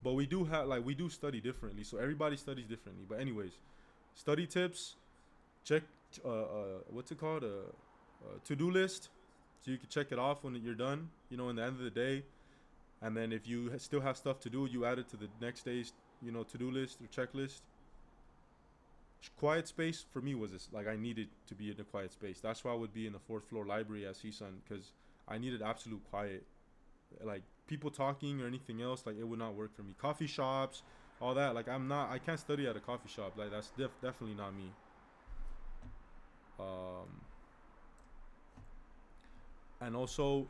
But we do have like we do study differently, so everybody studies differently. But anyways, study tips. Check what's it called, a to-do list, so you can check it off when you're done. You know, in the end of the day, and then if you still have stuff to do, you add it to the next day's to-do list or checklist. Quiet space for me was this, like I needed to be in a quiet space. That's why I would be in the fourth floor library at CSUN because I needed absolute quiet. Like people talking or anything else, like it would not work for me. Coffee shops, all that. Like I can't study at a coffee shop. Like that's definitely not me. Um, and also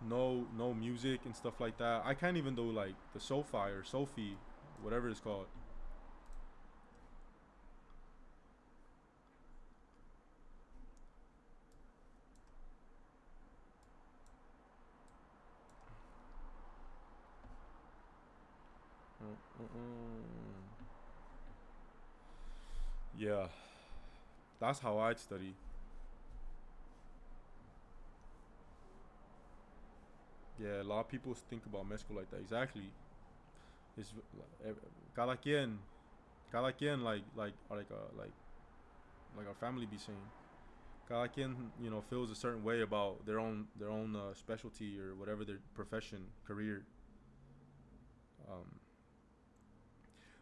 no music and stuff like that. I can't even do like the SoFi or Sophie, whatever it's called. Yeah, that's how I'd study. Yeah, a lot of people think about med school like that. Exactly. It's cada quien, cada quien like our family be saying. Cada quien feels a certain way about their own specialty or whatever their profession career. Um,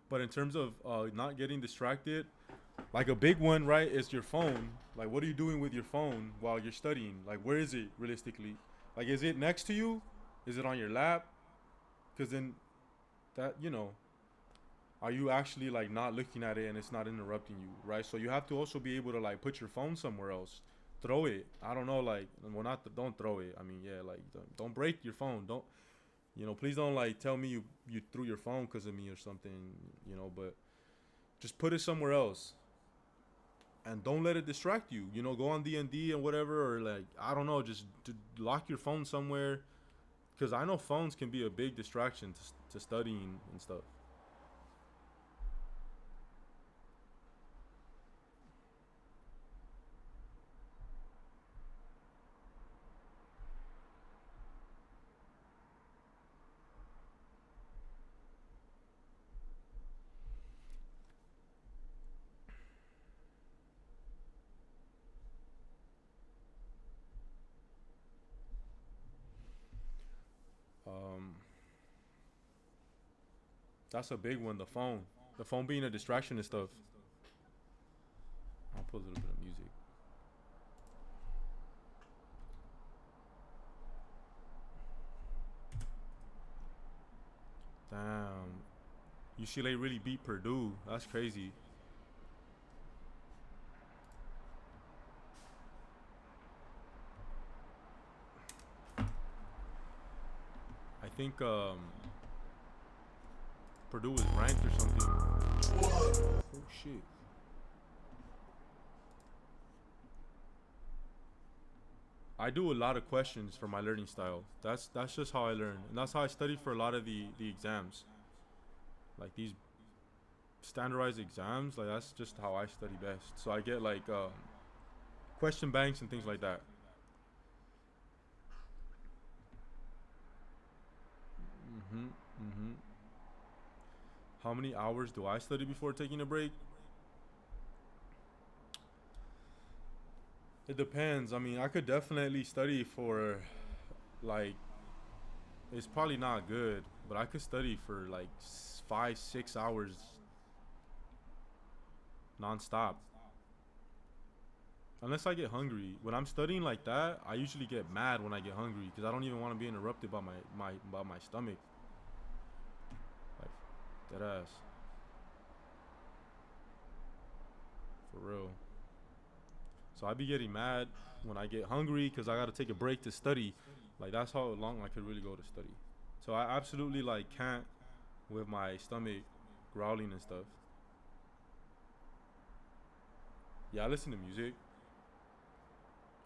but in terms of not getting distracted, like a big one, right, is your phone. Like, what are you doing with your phone while you're studying? Like, where is it realistically? Like, is it next to you? Is it on your lap? Because then that are you actually like not looking at it and it's not interrupting you, right? So you have to also be able to like put your phone somewhere else, throw it. I don't know, like, well, not don't throw it. I mean, yeah, like don't break your phone. Don't please don't like tell me you threw your phone because of me or something, But just put it somewhere else and don't let it distract you. Go on D&D and whatever, or like I don't know, just to lock your phone somewhere because I know phones can be a big distraction to studying and stuff. Um, that's a big one. The phone being a distraction and stuff. I'll put a little bit of music. Damn, UCLA really beat Purdue. That's crazy. I think Purdue was ranked or something. Oh shit. I do a lot of questions for my learning style. That's just how I learn, and that's how I study for a lot of the exams. Like these standardized exams, like that's just how I study best. So I get like question banks and things like that. Mhm. Mhm. How many hours do I study before taking a break? It depends. I mean, I could definitely study for like it's probably not good, but I could study for like 5 6 hours nonstop. Unless I get hungry. When I'm studying like that, I usually get mad when I get hungry because I don't even want to be interrupted by my stomach. Like dead ass, for real. So I be getting mad when I get hungry because I gotta take a break to study. Like that's how long I could really go to study. So I absolutely like can't with my stomach growling and stuff. Yeah, I listen to music.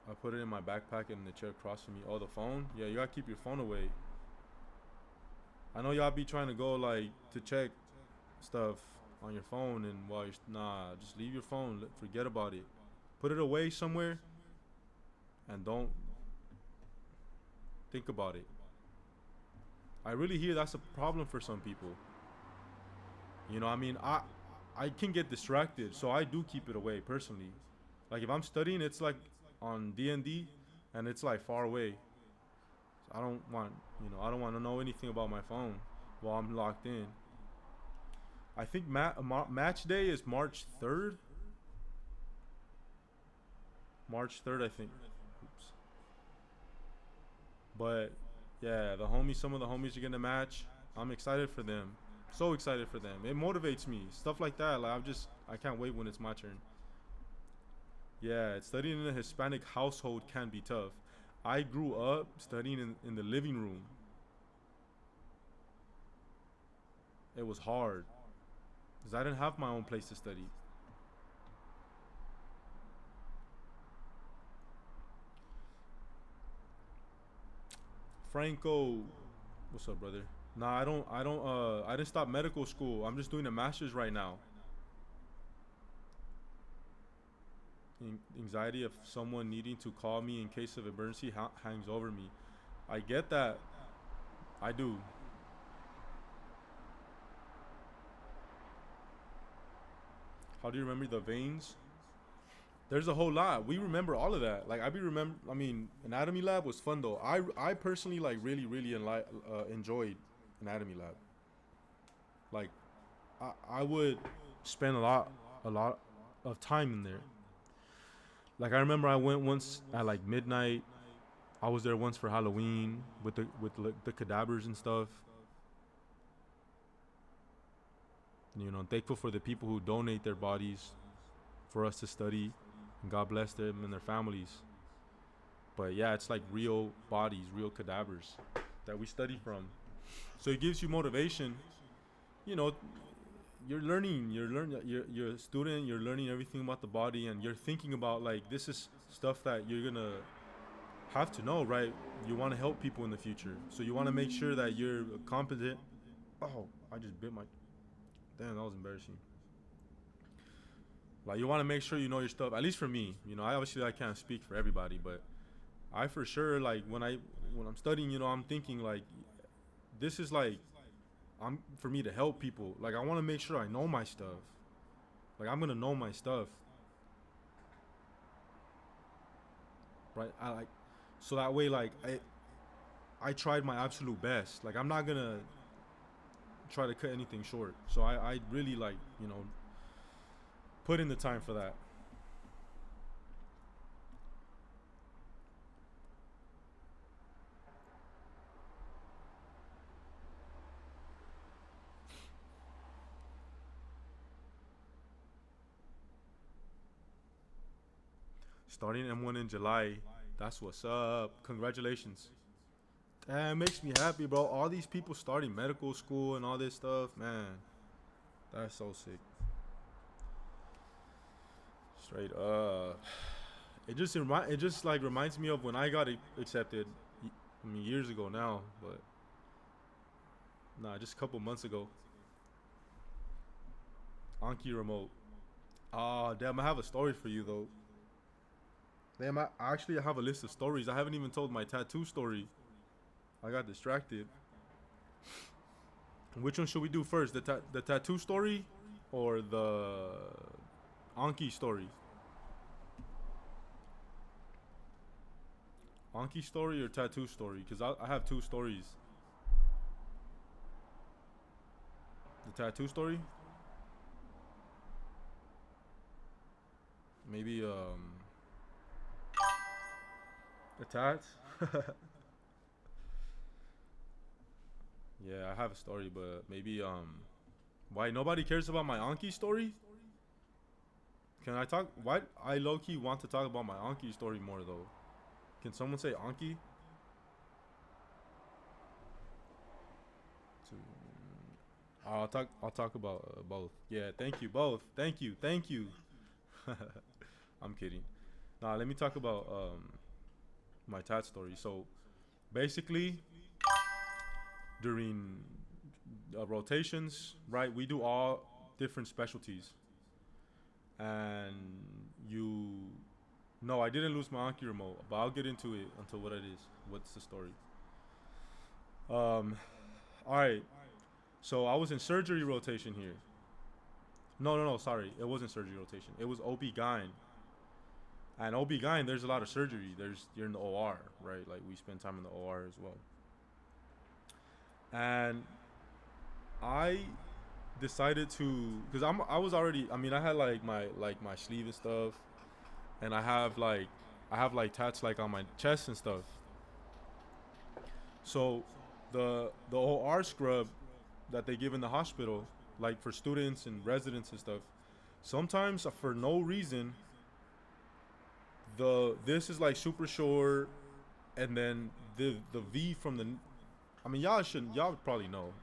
I put it in my backpack in the chair across from me. Oh, the phone? Yeah, you gotta keep your phone away. I know y'all be trying to go like to check stuff on your phone, and while you're just leave your phone. Forget about it. Put it away somewhere, and don't think about it. I really hear that's a problem for some people. I mean, I can get distracted, so I do keep it away personally. Like if I'm studying, it's like on D&D, and it's like far away. So I don't want to know anything about my phone while I'm locked in. I think match day is March 3rd. March 3rd, I think. Oops. But yeah, some of the homies are gonna match. I'm excited for them. So excited for them. It motivates me. Stuff like that. Like I can't wait when it's my turn. Yeah, studying in a Hispanic household can be tough. I grew up studying in the living room. It was hard because I didn't have my own place to study. Franco, what's up, brother? Nah, I don't. I don't. I didn't stop medical school. I'm just doing a master's right now. Anxiety of someone needing to call me in case of emergency hangs over me. I get that. I do. How do you remember the veins? There's a whole lot. We remember all of that. Like I mean, anatomy lab was fun though. I personally like really enjoyed anatomy lab. Like I would spend a lot of time in there. Like I remember I went once at like midnight. I was there once for Halloween with the cadavers and stuff. Thankful for the people who donate their bodies for us to study, and God bless them and their families. But yeah, it's like real bodies, real cadavers that we study from. So it gives you motivation. You know, you're a student, you're learning everything about the body, and you're thinking about like this is stuff that you're gonna have to know, right? You want to help people in the future, so you want to make sure that you're competent. Oh, I just bit my. Damn, that was embarrassing. Like you want to make sure you know your stuff. At least for me, I can't speak for everybody, but I for sure like when I'm studying, I'm thinking like this is like I'm for me to help people. Like I want to make sure I know my stuff. Like I'm gonna know my stuff, right? I like so that way like I tried my absolute best. Like I'm not gonna try to cut anything short. So I really like put in the time for that. Starting M1 in July. That's what's up. Congratulations. That makes me happy, bro. All these people starting medical school and all this stuff, man. That's so sick. Straight up. It just like reminds me of when I got accepted. I mean years ago now, but nah, just a couple months ago. Anki remote. Ah, damn, I have a story for you though. Damn, I actually have a list of stories. I haven't even told my tattoo story. I got distracted. Which one should we do first? The tattoo story or the Anki story? Anki story or tattoo story? Because I have two stories. The tattoo story? Maybe the tats? Yeah, I have a story, but maybe why nobody cares about my Anki story? Can I talk? Why I low key want to talk about my Anki story more though. Can someone say Anki? I'll talk. I'll talk about both. Yeah, thank you both. Thank you. Thank you. I'm kidding. Nah, let me talk about my tat story. So basically, during rotations, right, we do all different specialties, and you. No, I didn't lose my Anki remote, but I'll get into it until what it is. What's the story? Um, All right. So I was in surgery rotation here. No, no, no. Sorry, it wasn't surgery rotation. It was OB-GYN. And OB-GYN, there's a lot of surgery. You're in the OR, right? Like we spend time in the OR as well. And I decided to, because I was already, I mean, I had like my sleeve and stuff, and I have like tats like on my chest and stuff. So the OR scrub that they give in the hospital, like for students and residents and stuff, sometimes for no reason, the this is like super short, and then the V from the, I mean, y'all would probably know.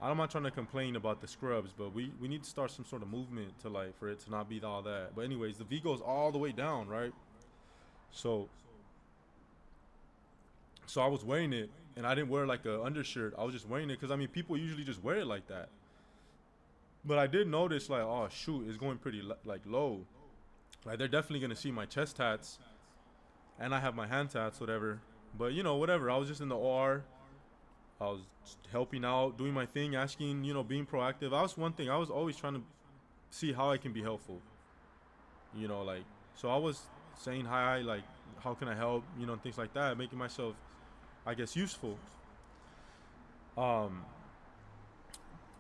I'm not trying to complain about the scrubs, but we need to start some sort of movement to like for it to not be all that. But anyways, the V goes all the way down, right? So so I was wearing it, and I didn't wear like a undershirt. I was just wearing it because I mean people usually just wear it like that. But I did notice like, oh shoot, it's going pretty like low. Like they're definitely gonna see my chest tats, and I have my hand tats, whatever. But whatever. I was just in the OR. I was helping out, doing my thing, asking, being proactive. I was one thing. I was always trying to see how I can be helpful. Like, so I was saying hi, like how can I help, things like that, making myself, I guess, useful. Um,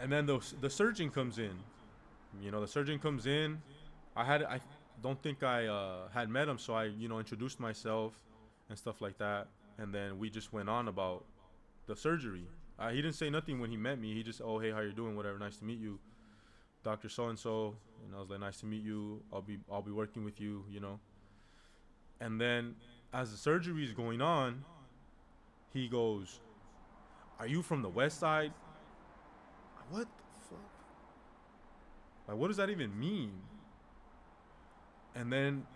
and then the surgeon comes in. The surgeon comes in. I don't think I had met him, so I introduced myself and stuff like that, and then we just went on about the surgery. He didn't say nothing when he met me. He just, oh hey, how you doing? Whatever, nice to meet you, Doctor So and So. And I was like, nice to meet you. I'll be working with you. And then as the surgery is going on, he goes, "Are you from the West Side?" What the fuck? Like, what does that even mean? And then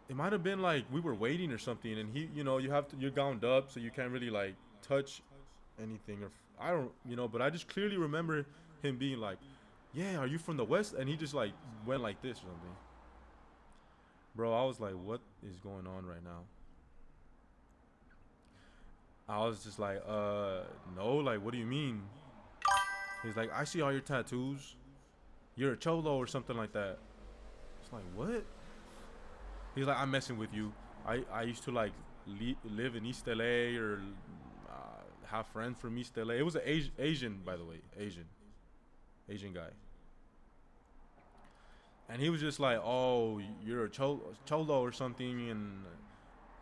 it might have been like we were waiting or something, and you're gowned up, so you can't really like touch anything, or I don't, but I just clearly remember him being like, "Yeah, are you from the West?" And he just like went like this or something. Bro, I was like, "What is going on right now?" I was just like, no, like, what do you mean?" He's like, "I see all your tattoos. You're a cholo or something like that." It's like, what? He's like, "I'm messing with you. I used to like live in East LA, or have friends from East LA." It was an Asian, by the way, Asian guy. And he was just like, "Oh, you're a cholo or something," and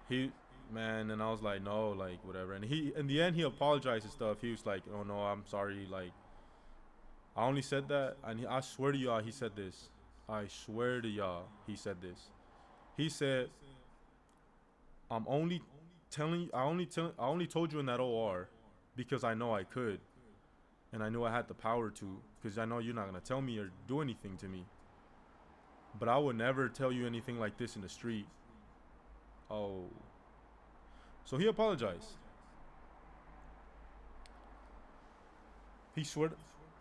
he, man, and I was like, "No, like whatever." And he, in the end, he apologized and stuff. He was like, "Oh no, I'm sorry. Like, I only said that, and I swear to y'all, he said this. I swear to y'all, he said this. He said, I'm only telling you, I only told you in that OR because I know I could, and I knew I had the power to, because I know you're not gonna tell me or do anything to me. But I would never tell you anything like this in the street." Oh, so he apologized. He swear,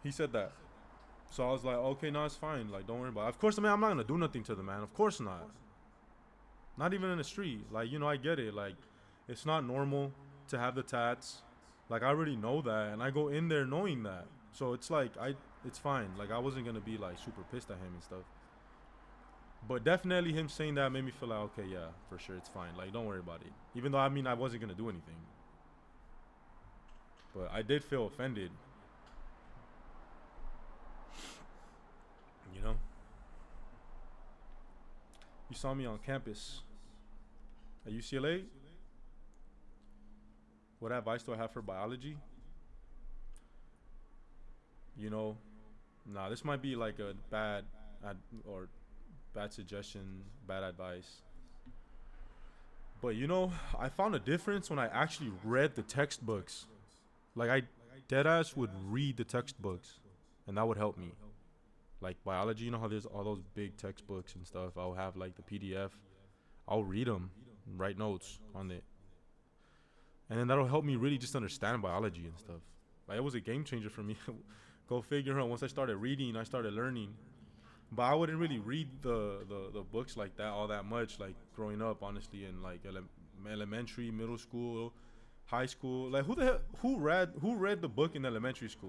he said that. So I was like, okay, no, it's fine. Like, don't worry about it. Of course, I mean, I'm not gonna do nothing to the man. Of course not. Not even in the street. Like, I get it. Like, it's not normal to have the tats. Like, I already know that, and I go in there knowing that. So it's like, it's fine. Like, I wasn't gonna be like super pissed at him and stuff. But definitely him saying that made me feel like, okay, yeah, for sure, it's fine. Like, don't worry about it. Even though, I mean, I wasn't gonna do anything, but I did feel offended. You know, you saw me on campus at UCLA. What advice do I have for biology? You know, nah, this might be like a or bad suggestion, bad advice. But I found a difference when I actually read the textbooks. Like I deadass would read the textbooks, and that would help me. Like biology, you know how there's all those big textbooks and stuff. I'll have like the PDF. I'll read them, write notes on it, and then that'll help me really just understand biology and stuff. Like it was a game changer for me. Go figure out. Once I started reading, I started learning. But I wouldn't really read the books like that all that much. Like growing up, honestly, in like elementary, middle school, high school. Like who read the book in elementary school?